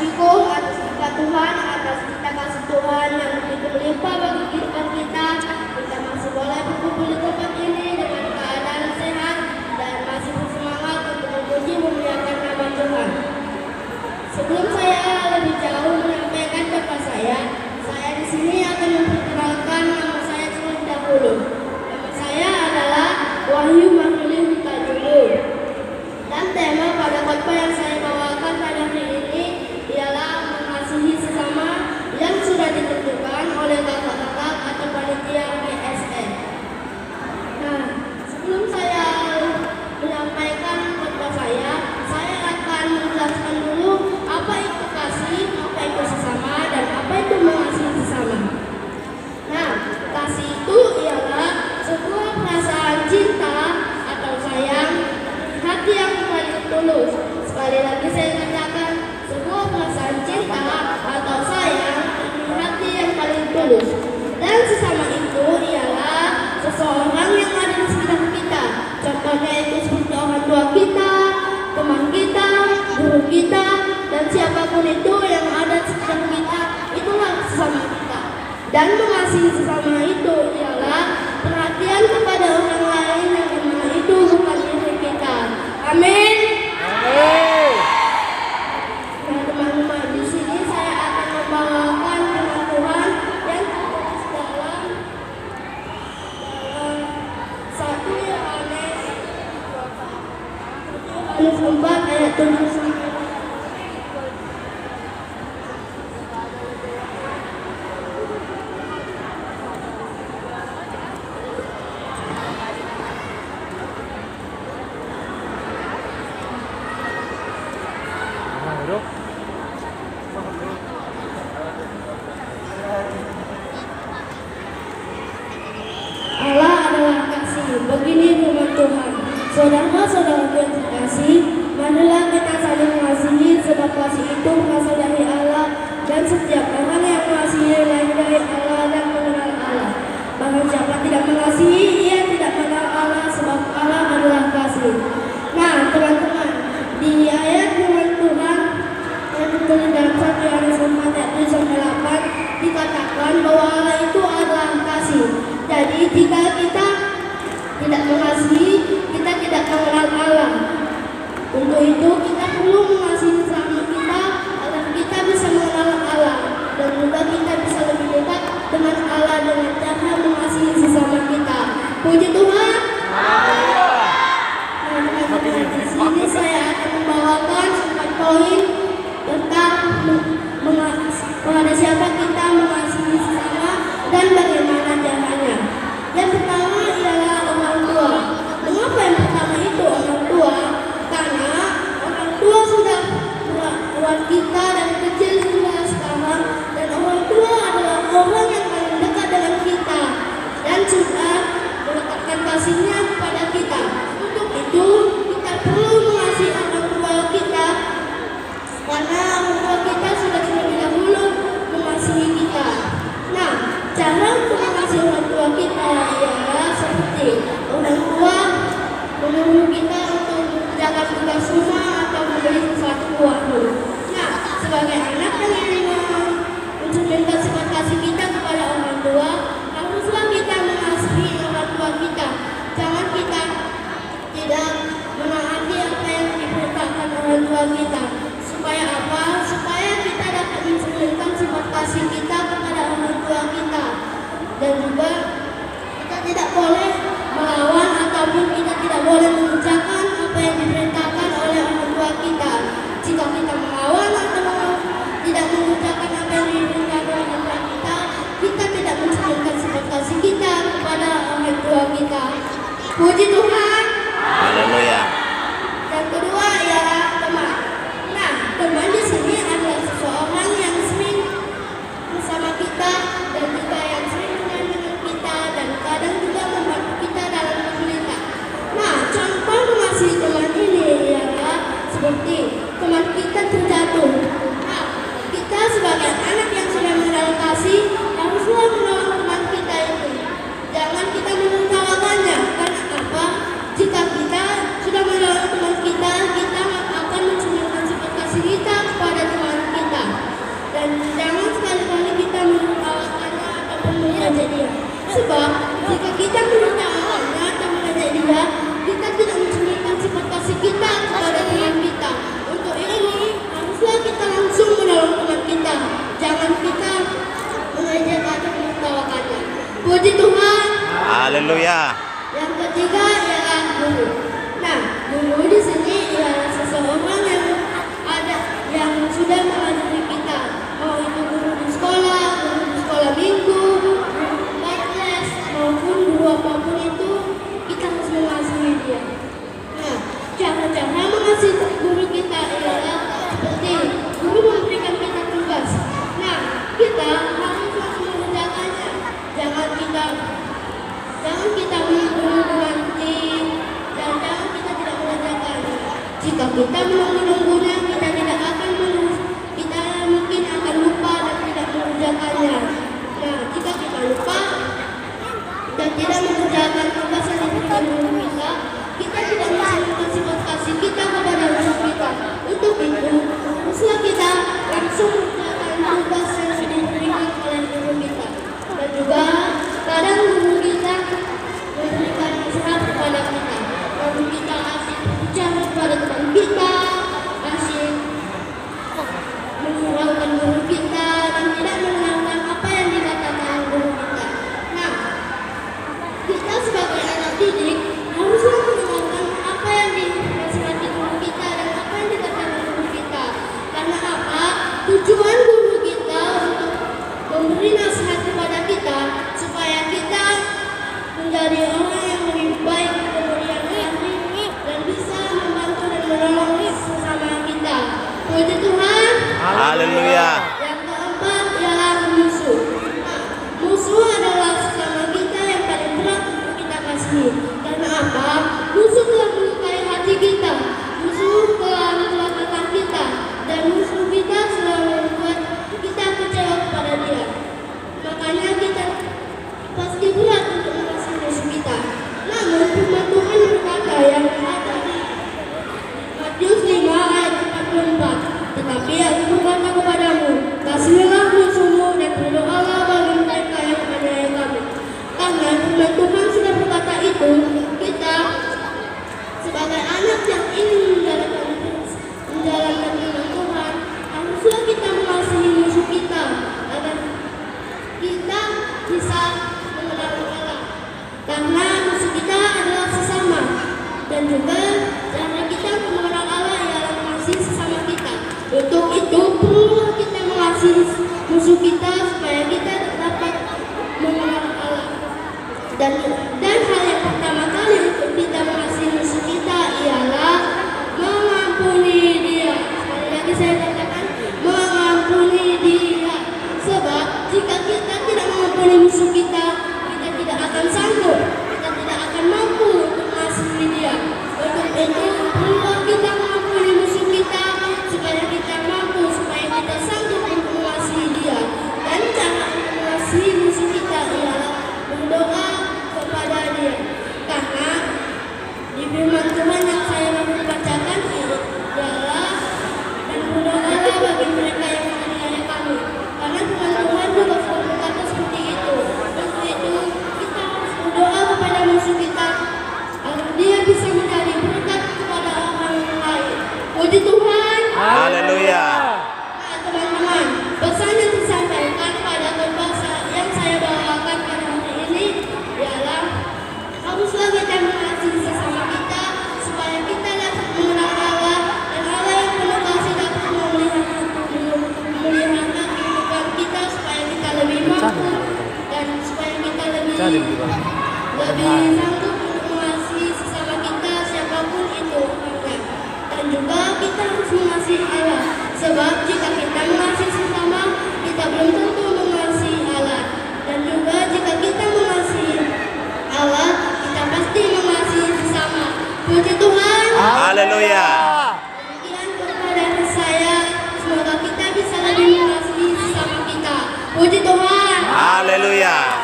bersyukur atas berkat Tuhan, atas kita kasih Tuhan yang begitu melimpah bagi kehidupan kita. Kita masih boleh berkumpul di tempat ini dengan keadaan sehat dan masih bersemangat untuk memuji memuliakan nama Tuhan. Sebelum saya lebih jauh menyampaikan bapak saya di sini akan memperkenalkan nama saya terlebih dahulu. Nama saya adalah Wahyu Mahmudin Hutajulu. Dan tema pada khotbah yang saya bawakan pada hari ini ialah mengasihi sesama yang sudah ditentukan oleh kakak-kakak atau panitia GSN. Nah, sebelum saya menyampaikan khotbah saya akan menjelaskan dulu apa itu kasih, apa itu sesama, dan apa itu mengasihi sesama. Nah, kasih itu ialah sebuah perasaan cinta atau sayang, hati yang paling tulus. Sekali lagi saya katakan, sebuah perasaan cinta atau sayang, hati yang paling tulus. Dan sesama itu ialah seseorang yang ada di sekitar kita. Contohnya itu seperti orang tua kita, teman kita, guru kita, dan siapapun itu yang ada di sekitar kita, itulah sesama kita. Dan mengasihi sesama itu ialah perhatian kepada orang lain yang memang itu bukan diri kita. Amin. Nah, teman-teman, di sini saya akan membawakan firman Tuhan yang tertulis dalam 1 Yohanes 4 ayat 7 sampai. Allah adalah kasih. Begini firman Tuhan. Saudara-saudara yang terkasih, marilah kita saling mengasihi, sebab kasih itu berasal dari Allah, dan setiap orang yang mengasihi lahir dari Allah dan mengenal Allah. Barang siapa tidak mengasihi, ia tidak mengenal Allah, sebab Allah adalah kasih. Nah, teman-teman, di ayat firman Tuhan yang ditulis dalam 1 Yohanes 4 ayat 7 sampai 8 dikatakan bahwa Allah itu adalah kasih. Jadi jika kita tidak mengasihi, kita tidak mengenal Allah. Untuk itu kita perlu mengasihi sesama kita agar kita bisa mengenal Allah, dan juga kita bisa lebih dekat dengan Allah dengan cara mengasihi sesama kita. Puji Tuhan. Nah, teman-teman, di sini saya akan membawakan 4 poin tentang kepada siapa kita mengasihi sesama dan bagaimana caranya. Yang pertama ialah orang tua. Mengapa yang pertama itu orang tua? Karena orang tua sudah merawat kita dari kecil hingga sekarang, dan orang tua adalah orang yang paling dekat dengan kita dan sudah meletakkan kasihnya kepada kita. Untuk itu kita perlu mengasihi orang tua kita, karena orang tua kita sudah terlebih dahulu mengasihi kita. Nah, cara untuk mengasihi orang tua kita ialah seperti orang tua menyuruh kita untuk mengerjakan tugas rumah atau membeli sesuatu warung. Nah, sebagai anak yang ingin mencerminkan sifat kasih kita kepada orang tua, haruslah kita mengasihi orang tua kita. Jangan kita tidak menaati apa yang diperintahkan orang tua kita. Supaya apa? Supaya kita dapat mencerminkan sifat kasih kita kepada orang tua kita. Dan juga kita tidak boleh melawan ataupun kita tidak boleh mengerjakan apa yang diperintahkan oleh orang tua kita. Jika kita melawan atau tidak Sebab jika kita menyatakannya dan mengajak dia, kita tidak mencerminkan sifat kasih kita kepada teman kita. Untuk ini haruslah kita langsung menolong teman kita. Jangan kita mengajak atau menertawakannya. Puji Tuhan. Haleluya. Yang ketiga ialah guru. Nah, guru di sini ialah seseorang yang sudah mengajari kita, mau itu guru di sekolah minggu, guru les, maupun guru apapun itu, kita harus mengasihi dia. Nah, cara-cara mengasihi guru kita ialah seperti guru memberikan kita tugas. Nah, kita harus langsung mengerjakannya. Jangan kita menanti dan jangan kita tidak mengerjakannya. Jika kita menunggu-nunggunya, kita mungkin akan lupa dan tidak mengerjakannya. Nah, jika kita lupa dan tidak mengerjakan tugas yang diberikan guru kita tidak bisa sifat kasih kita kepada guru kita. Untuk itu, haruslah kita langsung mengerjakan tugas yang diberikan oleh guru kita. Dan juga kadang guru kita memberikan nasihat kepada kita. Lalu kita asik bicara kepada teman kita, asik menghiraukan guru kita dan tidak mendengarkan apa yang dikatakan guru kita. Nah, kita sebagai anak didik haruslah mendengarkan apa yang dinasihati guru kita dan apa yang dikatakan guru kita. Karena apa? Tujuan guru kita untuk memberi nasihat kepada kita supaya kita menjadi orang yang lebih baik kemudian hari dan bisa membantu dan menolong sesama kita. Puji Tuhan. Haleluya. Yang keempat ialah musuh. Nah, musuh adalah sesama kita yang paling berat untuk kita kasihi. Karena apa? Musuh telah melukai hati kita. Musuh telah mencelakakan kita. Dan musuh kita selalu membuat kita kecewa kepada dia. Makanya kita pasti berat untuk mengasihi musuh kita. Namun firman Tuhan berkata yang ada di Matius 5 ayat 44. Tetapi aku berkata kepadamu, kasihilah musuhmu dan berdoalah bagi mereka yang menganiaya kamu. Karena firman Tuhan sudah berkata itu, kita sebagai anak yang ingin menjalankan firman Tuhan, haruslah kita mengasihi musuh kita agar kita bisa mengenal Allah. Karena musuh kita adalah sesama, dan juga cara kita untuk mengenal Allah ialah mengasihi sesama kita. Untuk itu perlu kita mengasihi musuh kita supaya kita dapat mengenal Allah. Dan hal yang pertama kali untuk kita mengasihi musuh kita ialah mengampuni dia. Sekali lagi saya katakan mengampuni dia. Sebab jika kita tidak mengampuni musuh kita tidak akan sanggup, kita tidak akan mampu untuk mengasihi dia. Untuk itu perlu kita mengampuni musuh kita supaya kita mampu, supaya kita sanggup untuk mengasihi dia. Dan cara untuk mengasihi musuh kita ialah berdoa kepada dia. Karena di firman Tuhan yang saya baru bacakan ialah dan berdoalah bagi mereka yang menganiaya kamu. Karena firman Tuhan juga berkata seperti itu. Untuk itu kita harus berdoa kepada musuh kita agar dia bisa menjadi berkat kepada orang lain. Puji Tuhan. Haleluya. Nah, teman-teman, pesan yang disampaikan pada khotbah yang saya bawakan pada hari ini ialah haruslah kita mengasihi sesama kita supaya kita dapat mengenal Allah dan Allah yang penuh kasih dapat memelihara kehidupan kita supaya kita lebih mampu dan supaya kita lebih sanggup untuk mengasihi sesama kita siapapun itu orangnya. Dan juga kita harus mengasihi Allah. Sebab jika kita mengasihi sesama, kita belum tentu mengasihi Allah. Dan juga jika kita mengasihi Allah, kita pasti mengasihi sesama. Puji Tuhan. Haleluya. Demikian doa dari saya. Semoga kita bisa lebih mengasihi sesama kita. Puji Tuhan. Haleluya.